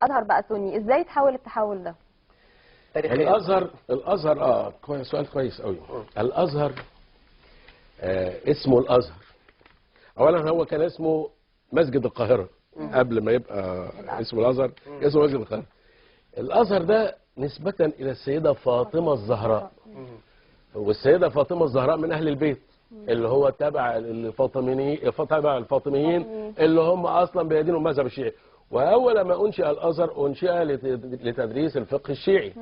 ازهر بقى سني، ازاي تحول التحول ده؟ الازهر سؤال كويس قوي. الازهر اسمه الازهر. اولا هو كان اسمه مسجد القاهره قبل ما يبقى اسمه الازهر، اسمه مسجد القاهره. الازهر ده نسبه الى السيده فاطمه الزهراء، والسيده فاطمه الزهراء من اهل البيت اللي هو تبع الفاطميين اللي هم اصلا بيدينوا المذهب الشيعي. واول ما انشئ الازهر انشئ لتدريس الفقه الشيعي،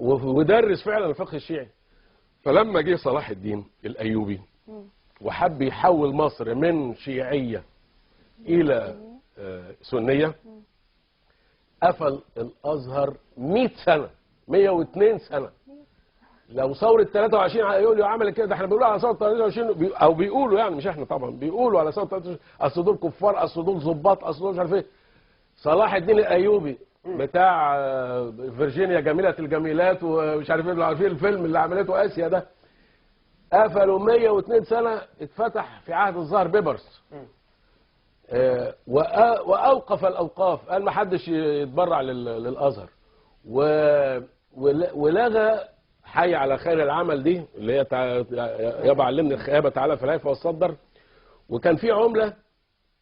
ودرس فعلا الفقه الشيعي. فلما جه صلاح الدين الايوبي وحب يحول مصر من شيعيه الى سنيه، قفل الازهر 100 سنه، 102 سنه. لو ثوره 23 يوليو عملت كده، ده احنا بنقول على ثوره 23 او بيقولوا يعني، مش احنا طبعا، بيقولوا على ثوره 23 اصل دول كفار، اصل دول ظباط، اصل دول مش عارف ايه. صلاح الدين الايوبي بتاع فيرجينيا جميله الجميلات ومش عارف ايه، عارفين الفيلم اللي عملته اسيا ده، قفلوا 102 سنه، اتفتح في عهد الظاهر بيبرس. واوقف الاوقاف، قال ما حدش يتبرع للازهر، ولغى حي على خير العمل دي اللي هي يابا علمني الخيابه تعالى في الهيفا والصدر. وكان في عمله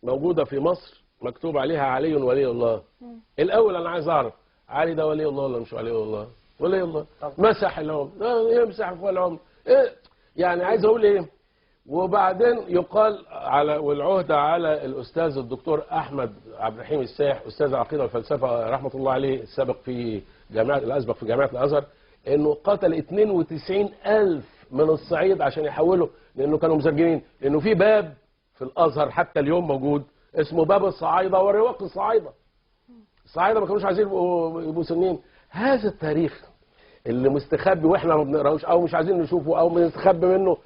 موجوده في مصر مكتوب عليها علي ولي الله. الاول انا عايز اعرف علي ده ولي الله ولا مش ولي الله؟ ولي الله. مسح العمله، يمسح فوق العمله، ايه يعني عايز اقول ايه؟ وبعدين يقال على والعهده على الاستاذ الدكتور احمد عبد الرحيم الساح، استاذ العقيده والفلسفه رحمه الله عليه، السابق في الاسبق في جامعه الازهر، انه قتل 92,000 من الصعيد عشان يحولوا، لانه كانوا مسجلين انه في باب في الازهر حتى اليوم موجود اسمه باب الصعايده ورواق الصعايده. الصعايده ما كانوش عايزين يبقوا سنين. هذا التاريخ اللي مستخبي واحنا ما بنقراهوش او مش عايزين نشوفه او بنستخبي منه